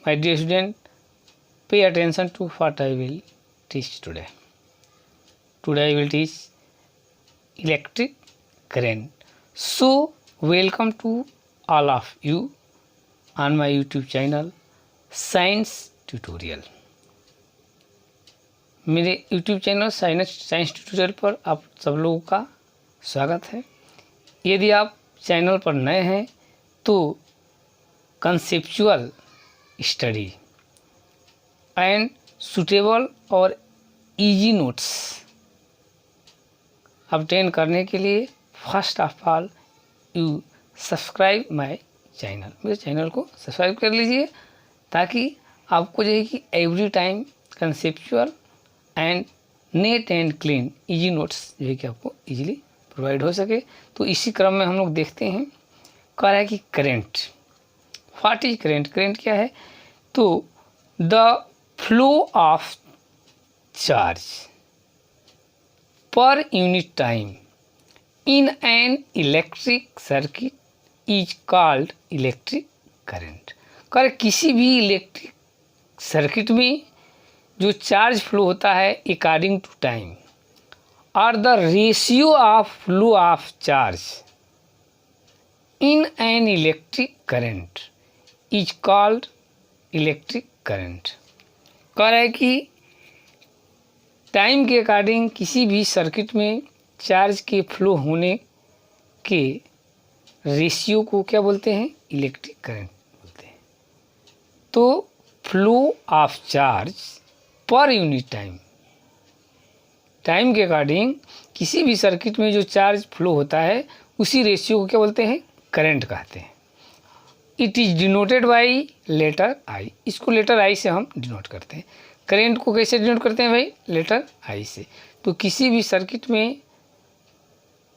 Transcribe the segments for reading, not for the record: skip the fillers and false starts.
my dear student, pay attention to what I will teach today. Today I will teach electric current. So welcome to all of you on my YouTube channel science tutorial. मेरे YouTube channel science tutorial पर आप सब लोगों का स्वागत है। यदि आप चैनल पर नए हैं तो कंसेप्चुअल स्टडी एंड सूटेबल और इजी नोट्स ऑब्टेन करने के लिए first of all you subscribe my channel. मेरे चैनल को सब्सक्राइब कर लीजिए ताकि आपको जो है कि every time conceptual and net and clean easy notes जो है कि आपको इजीली प्रोवाइड हो सके। तो इसी क्रम में हम लोग देखते हैं, कह रहा है कि current, what is current. Current क्या है? तो the flow of charge per unit time in an electric circuit is called electric current. कर किसी भी इलेक्ट्रिक सर्किट में जो चार्ज फ्लो होता है अकॉर्डिंग टू टाइम और the ratio of flow of charge in an electric current is called electric current. कह रहा है कि टाइम के अकॉर्डिंग किसी भी सर्किट में चार्ज के फ्लो होने के रेशियो को क्या बोलते हैं? इलेक्ट्रिक करंट बोलते हैं। तो flow of charge per unit time, time के अकॉर्डिंग किसी भी सर्किट में जो चार्ज फ्लो होता है उसी रेशियो को क्या बोलते हैं? करंट कहते हैं। It is denoted by letter I. इसको लेटर आई से हम डिनोट करते हैं। करंट को कैसे डिनोट करते हैं भाई? लेटर आई से। तो किसी भी सर्किट में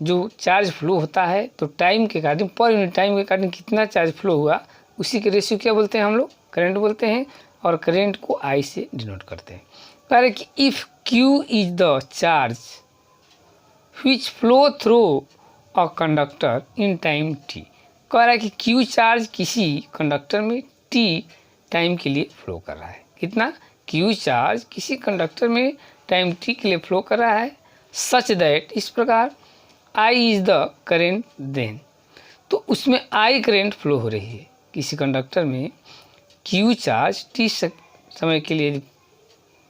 जो चार्ज फ्लो होता है तो टाइम के अकॉर्डिंग, पर यूनिट टाइम के अकॉर्डिंग कितना चार्ज फ्लो हुआ उसी के रेशियो क्या बोलते हैं हम लोग? करंट बोलते हैं। और करंट को आई से डिनोट करते हैं। कह रहे कि if Q is the charge which flow through a conductor in time T. कह रहा है कि क्यू चार्ज किसी कंडक्टर में टी टाइम के लिए फ्लो कर रहा है। कितना? क्यू चार्ज किसी कंडक्टर में टाइम टी के लिए फ्लो कर रहा है। सच दैट, इस प्रकार, I is the current then, तो उसमें आई करेंट फ्लो हो रही है। किसी कंडक्टर में क्यू चार्ज टी समय के लिए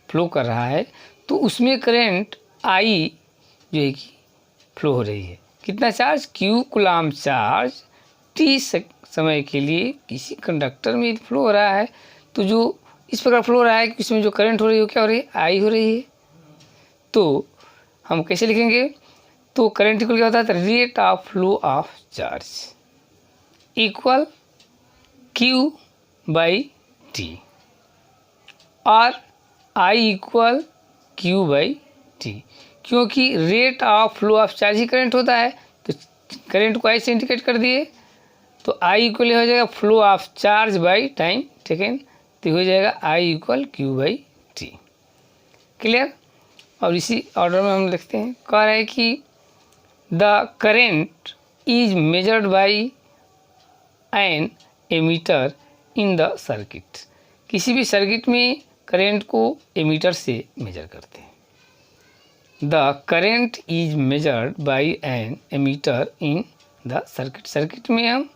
फ्लो कर रहा है तो उसमें करंट आई जो है कि फ्लो हो रही है। कितना charge? Q coulomb charge T समय के लिए किसी कंडक्टर में फ्लो हो रहा है। तो जो इस प्रकार फ्लो हो रहा है कि इसमें जो करंट हो रही है वो क्या हो रही है? आई हो रही है। तो हम कैसे लिखेंगे? तो करंट इक्वल क्या होता है? Rate of flow of charge equal Q by T और I equal Q by T. क्योंकि rate of flow of charge he current होता है तो करंट को आई से इंडिकेट कर दिए। तो आई इक्वल हो जाएगा flow of charge by time taken, तो हो जाएगा I equal Q by T. Clear? और इसी ऑर्डर में हम लिखते हैं। कह रहे हैं कि the current is measured by an ammeter in the circuit. किसी भी सर्किट में करंट को एमीटर से मेजर करते हैं। The current is measured by an ammeter in the circuit. Circuit में हम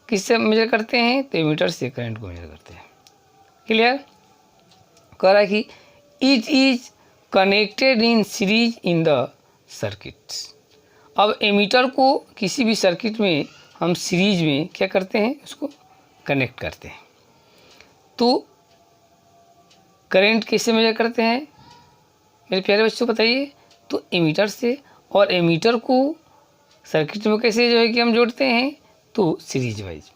किससे मेजर करते हैं? तो एमीटर से करंट को मेजर करते हैं। क्लियर? कह रहा है कि it is connected in series in the circuit. अब एमीटर को किसी भी सर्किट में हम सीरीज में क्या करते हैं? उसको कनेक्ट करते हैं। तो करंट कैसे मेजर करते हैं मेरे प्यारे बच्चों बताइए? तो एमीटर से, और एमीटर को सर्किट में कैसे जो है कि हम जोड़ते हैं? तो सीरीज वाइज।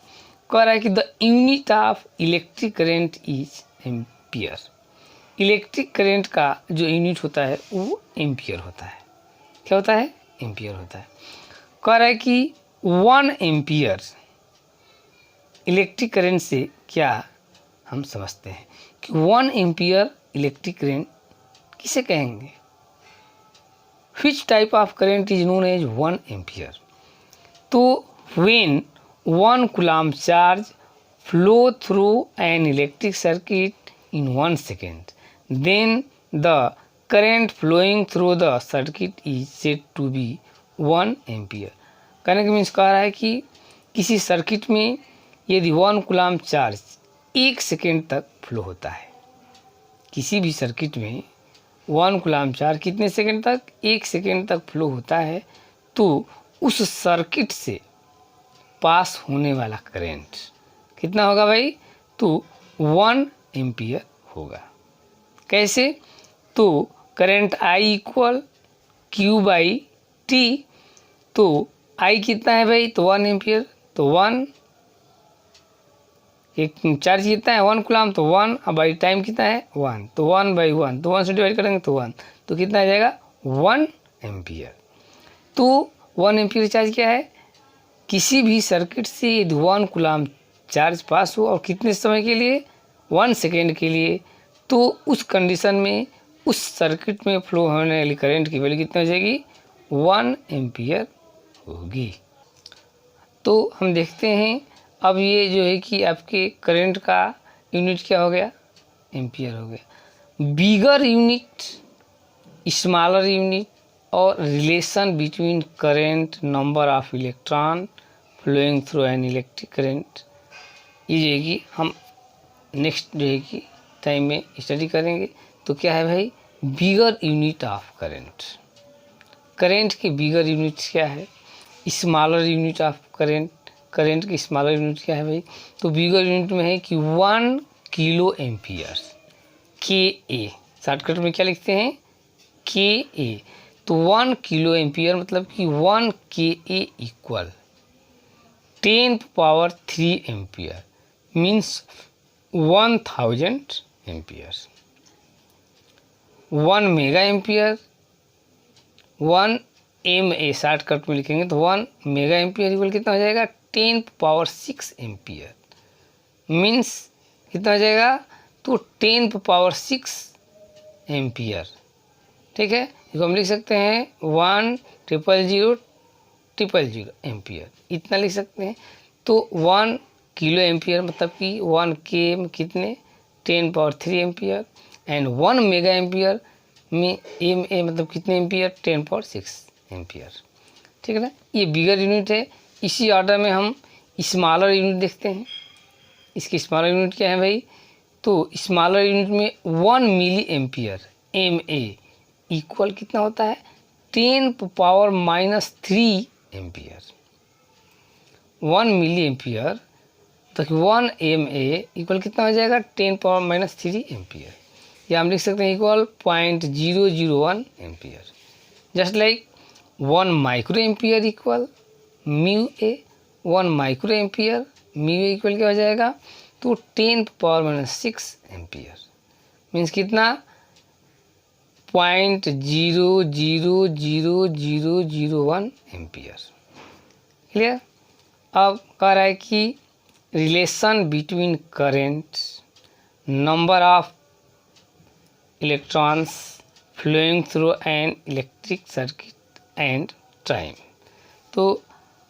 कह रहा है कि the unit of electric current is ampere. Electric current का जो यूनिट होता है वो एम्पियर होता है। क्या होता है? एम्पियर होता है। कह रहा है कि 1 एम्पियर इलेक्ट्रिक करंट से क्या हम समझते हैं कि 1 एम्पियर इलेक्ट्रिक करंट किसे कहेंगे? Which type of current is known as 1 ampere. तो when 1 coulomb charge flow through an electric circuit in 1 second, then the current flowing through the circuit is said to be 1 ampere. कहने का means कह रहा है कि किसी circuit में यदि 1 कूलाम चार्ज 1 सेकेंड तक फ्लो होता है, किसी भी सर्किट में 1 कूलाम चार्ज कितने सेकेंड तक, 1 सेकेंड तक फ्लो होता है, तो उस सर्किट से पास होने वाला करंट कितना होगा भाई, तो 1 एम्पियर होगा। कैसे, तो current I equal Q by T, तो I कितना है भाई, तो 1 एम्पियर, तो 1, एक चार्ज कितना है 1 कूलाम, तो 1, अब बाई टाइम कितना है 1, तो 1 बाई 1, तो 1 से डिवाइड करेंगे तो 1, तो कितना आ जाएगा 1 एम्पियर। तो 1 एम्पियर चार्ज क्या है, किसी भी सर्किट से यदि 1 कूलाम चार्ज पास हो और कितने समय के लिए, 1 सेकेंड के लिए, तो उस कंडीशन में उस सर्किट में फ्लो होने वाली करंट की वैल्यू कितनी हो जाएगी, 1 एम्पियर होगी। तो हम देखते हैं अब ये जो है कि आपके करंट का यूनिट क्या हो गया, एम्पियर हो गया। बिगर यूनिट, स्मॉलर यूनिट और relation between current, number of electron flowing through an electric current, ये जो है कि हम नेक्स्ट जो है कि टाइम में स्टडी करेंगे। तो क्या है भाई, bigger unit of current, current के बिगर यूनिट्स क्या है, smaller unit of current, current की स्मॉलर यूनिट क्या है भाई, तो बिगर यूनिट में है कि 1 किलो एम्पियर, के ए, शॉर्टकट में क्या लिखते हैं, के ए, तो 1 किलो एम्पियर मतलब कि 1 K A equal 10 power 3 ampere, means 1000 ampere. 1 mega ampere, 1 M A shortcut में लिखेंगे तो 1 मेगा एम्पियर इक्वल कितना हो जाएगा, 10 पावर 6 एम्पियर, मीन्स कितना हो जाएगा, तो 10 पावर 6 एम्पियर। ठीक है, इसको हम लिख सकते हैं 1,000,000 एम्पियर, इतना लिख सकते हैं। तो 1 किलो एम्पियर मतलब कि 1 के में कितने, 10 power 3 ampere, and 1 mega ampere में एम ए मतलब कितने एम्पियर, 10 पावर 6 एम्पियर। ठीक है ना, ये बिगर यूनिट है। इसी ऑर्डर में हम स्मॉलर यूनिट देखते हैं। इसकी स्मॉलर यूनिट क्या है भाई, तो स्मॉलर यूनिट में 1 milli ampere M A equal कितना होता है, 10 पावर -3 एम्पियर। 1 मिली एम्पियर तो 1 एम ए इक्वल कितना हो जाएगा, 10 पावर -3 एम्पियर, या हम लिख सकते हैं equal 0.001 ampere. Just like 1 micro ampere equal mu A, 1 micro ampere mu A equal क्या हो जाएगा, तो 10 पावर -6 एम्पियर, मीन्स कितना, 0.00001 एम्पियर। क्लियर। अब कह रहा है कि relation between current, number of electrons flowing through an electric circuit and time. तो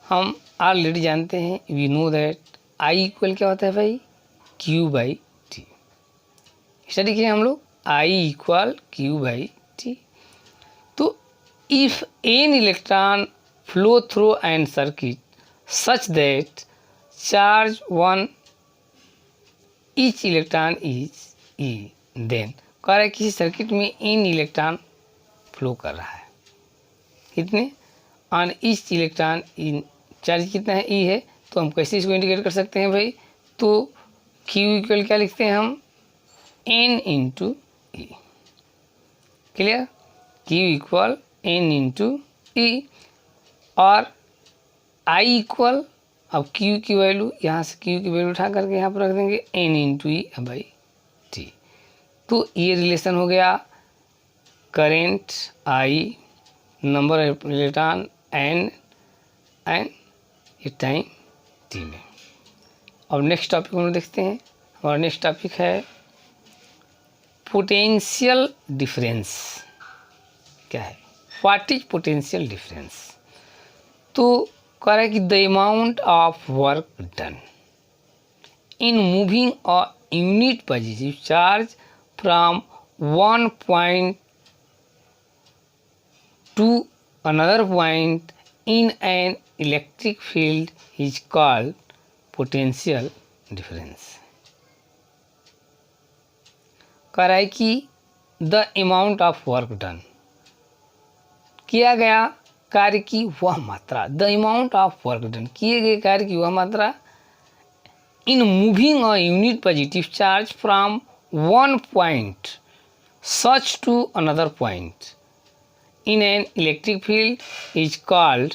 हम ऑलरेडी जानते हैं, we know that I equal क्या होता है भाई, क्यू बाई टी। स्टडी किए हम लोग, I equal Q by T. तो if an electron flow through an circuit such that charge 1 each electron is E, then कह रहा है किसी सर्किट में एन इलेक्ट्रॉन फ्लो कर रहा है, कितने, on each electron in, charge कितना है ई है, तो हम कैसे इसको इंडिकेट कर सकते हैं भाई, तो क्यू इक्वल क्या लिखते हैं हम, n into e. Clear, Q equal n into e, और आई इक्वल, अब क्यू की वैल्यू यहाँ से क्यू की वैल्यू उठा करके यहाँ पर रख देंगे N into E by T. तो ये रिलेशन हो गया current I, number of electron N, and ये टाइम टी में। अब नेक्स्ट टॉपिक हम लोग देखते हैं। हमारा नेक्स्ट टॉपिक है पोटेंशियल डिफरेंस। क्या है, व्हाट इज पोटेंशियल डिफरेंस। तो कह रहा है कि the amount of work done in moving a unit positive charge from one point to another point in an electric field is called potential difference. कह रहा है कि the amount of work done, किया गया कार्य की वह मात्रा, the amount of work done, किए गए कार्य की वह मात्रा in moving a unit positive charge from one point such to another point in an electric field is called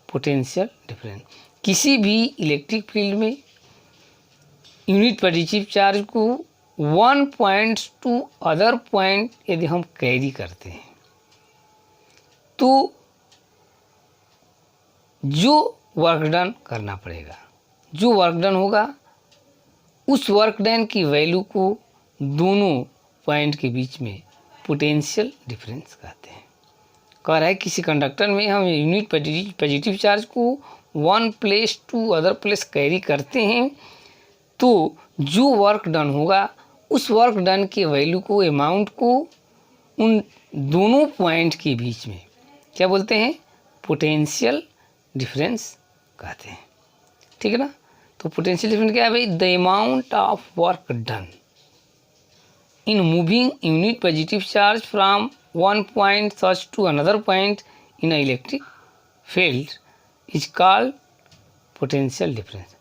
potential difference. किसी भी इलेक्ट्रिक फील्ड में यूनिट पॉजिटिव चार्ज को one point to other point यदि हम carry करते हैं तो जो वर्क डन करना पड़ेगा, जो वर्क डन होगा उस वर्क डन की वैल्यू को दोनों पॉइंट के बीच में पोटेंशियल डिफरेंस कहते हैं। कह रहा है किसी कंडक्टर में हम यूनिट पॉजिटिव चार्ज को one place to other place carry करते हैं तो जो वर्क डन होगा उस वर्क डन के वैल्यू को, अमाउंट को उन दोनों पॉइंट के बीच में क्या बोलते हैं, पोटेंशियल डिफरेंस कहते हैं। ठीक है ना। तो पोटेंशियल डिफरेंस क्या है भाई, the amount of work done in moving unit positive charge from one point such to another point in a electric field is called potential difference.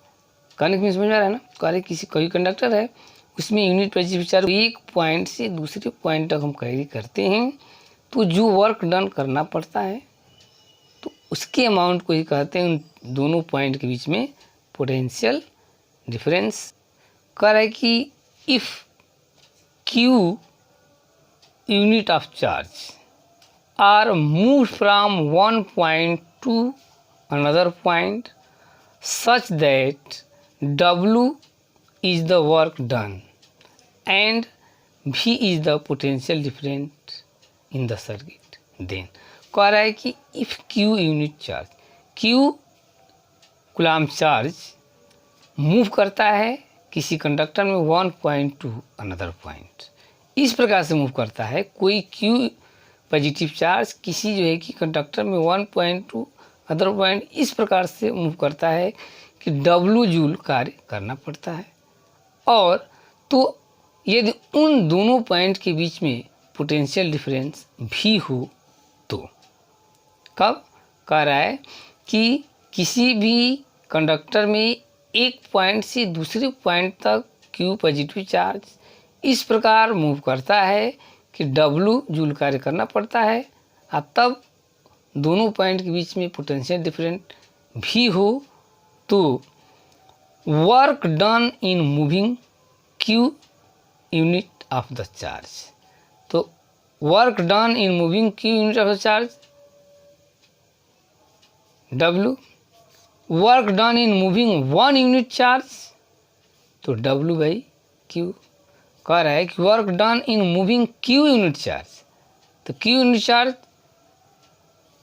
कहने की समझ में आ रहा है ना। कह किसी कोई कंडक्टर है उसमें यूनिट पॉजिटिव चार्ज एक पॉइंट से दूसरे पॉइंट तक हम कैरी करते हैं तो जो वर्क डन करना पड़ता है तो उसके अमाउंट को ही कहते हैं उन दोनों पॉइंट के बीच में पोटेंशियल डिफरेंस। कह रहा है कि if Q unit of charge are move from one point to another point such that W is the work done and V is the potential difference in the circuit, then कह रहा है कि if Q unit charge, Q coulomb charge move करता है किसी conductor में one point to another point, इस प्रकार से मूव करता है कोई Q पॉजिटिव चार्ज किसी जो है कि कंडक्टर में one point to other point इस प्रकार से मूव करता है कि W जूल कार्य करना पड़ता है। और तो यदि उन दोनों पॉइंट के बीच में पोटेंशियल डिफरेंस भी हो तो कब, कह रहा है कि किसी भी कंडक्टर में एक पॉइंट से दूसरे पॉइंट तक Q पॉजिटिव चार्ज इस प्रकार मूव करता है कि W जूल कार्य करना पड़ता है और तब दोनों पॉइंट के बीच में पोटेंशियल डिफरेंस भी हो तो work done in moving Q unit of the charge, तो work done in moving Q unit of the charge W, work done in moving one unit charge तो W बाई Q। कह रहा है कि work done in moving Q unit charge तो Q unit charge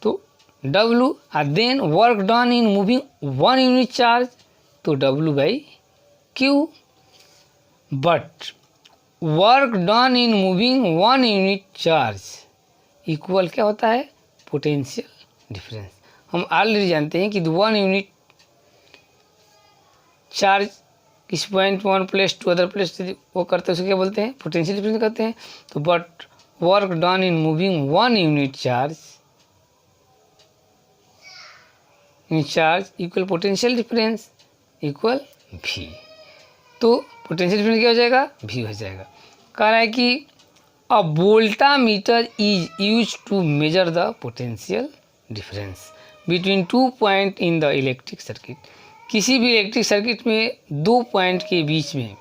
तो W और then work done in moving one unit charge तो W by Q। But work done in moving one unit charge equal क्या होता है, potential difference. हम already जानते हैं कि वन यूनिट चार्ज किस point one place to other place वो करते हैं उसे क्या बोलते हैं, पोटेंशियल डिफरेंस कहते हैं। तो but work done in moving one unit charge equal potential difference equal V। तो पोटेंशियल डिफरेंस क्या हो जाएगा, V हो जाएगा। कह रहा है कि a voltmeter is use to measure the potential difference between two point in the electric circuit. किसी भी इलेक्ट्रिक सर्किट में दो पॉइंट के बीच में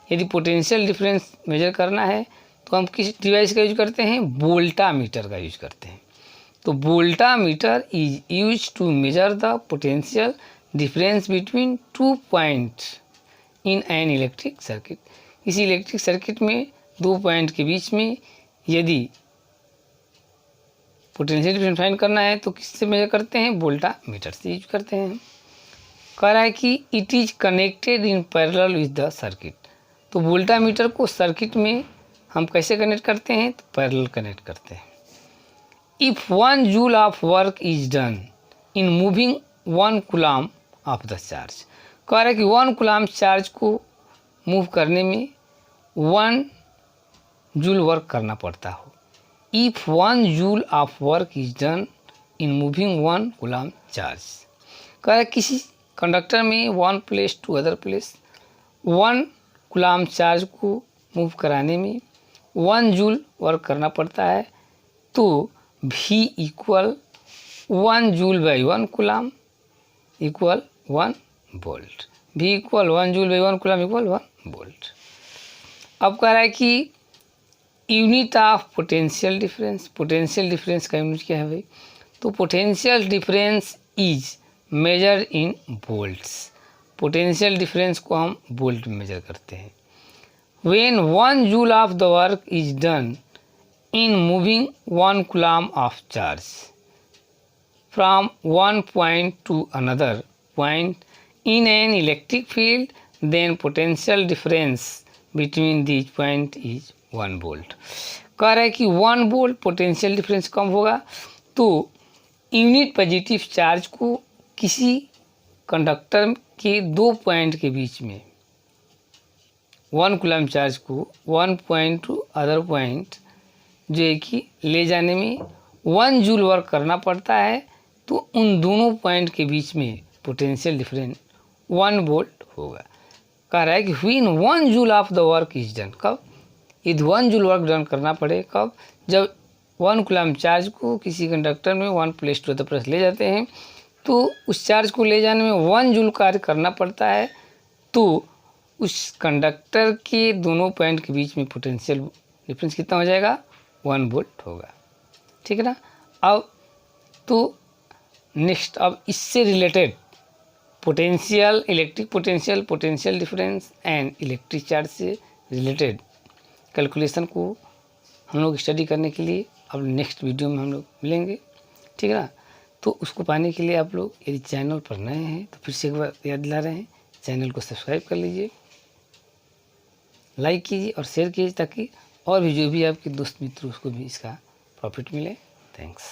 यदि पोटेंशियल डिफरेंस मेजर करना है तो हम किस डिवाइस का यूज करते हैं, वोल्टामीटर का यूज करते हैं। तो voltmeter is use to measure the potential difference between two point in an electric circuit. इसी इलेक्ट्रिक सर्किट में दो पॉइंट के बीच में यदि पोटेंशियल डिफरेंस फाइंड करना है तो किससे मेजर करते हैं, वोल्टामीटर से यूज करते हैं। कह रहा है कि it is connected in parallel with the circuit. तो वोल्टामीटर को सर्किट में हम कैसे कनेक्ट करते हैं, तो पैरेलल कनेक्ट करते हैं। If 1 joule of work is done in moving 1 coulomb of the charge. कह रहा है कि 1 कूलम चार्ज को मूव करने में 1 जूल वर्क करना पड़ता हो। If 1 joule of work is done in moving 1 coulomb charge. कह रहा है किसी कंडक्टर में 1 place to other place 1 coulomb charge को मूव कराने में 1 जूल वर्क करना पड़ता है। तो V equal 1 joule by 1 coulomb equal 1 volt. V equal 1 joule by 1 coulomb equal 1 volt. अब कह रहा है कि unit of potential difference. Potential difference का यूनिट क्या है भाई, तो potential difference is measure in volts. Potential difference को हम वोल्ट में मेजर करते हैं। When 1 joule of the work is done in moving 1 coulomb of charge from one point to another point in an electric field, then potential difference between these point is 1 volt। कह रहा है कि 1 volt potential difference कम होगा। तो unit positive charge को किसी conductor के 2 point के बीच में 1 कूलम चार्ज को 1 पॉइंट टू अदर पॉइंट जो है कि ले जाने में 1 जूल वर्क करना पड़ता है। तो उन दोनों पॉइंट के बीच में पोटेंशियल डिफरेंस 1 वोल्ट होगा। कह रहा है कि when 1 joule of the work is done, कब यदि 1 जूल वर्क डन करना पड़े, कब, जब 1 कूलम चार्ज को किसी कंडक्टर में 1 प्लेस टू अदर प्लेस ले जाते हैं तो उस चार्ज को ले जाने में 1 जूल कार्य करना पड़ता है। तो उस कंडक्टर के दोनों पॉइंट के बीच में पोटेंशियल डिफरेंस कितना हो जाएगा, 1 वोल्ट होगा। ठीक है ना। अब तो नेक्स्ट, अब इससे related potential, electric potential, potential difference and electric charge से रिलेटेड कैलकुलेशन को हम लोग स्टडी करने के लिए अब नेक्स्ट वीडियो में हम लोग मिलेंगे। ठीक है ना। तो उसको पाने के लिए आप लोग यदि चैनल पर नए हैं तो फिर से एक बार याद दिला रहे हैं, चैनल को सब्सक्राइब कर लीजिए, लाइक कीजिए और शेयर कीजिए ताकि और भी जो भी आपके दोस्त मित्र उसको भी इसका प्रॉफिट मिले। थैंक्स।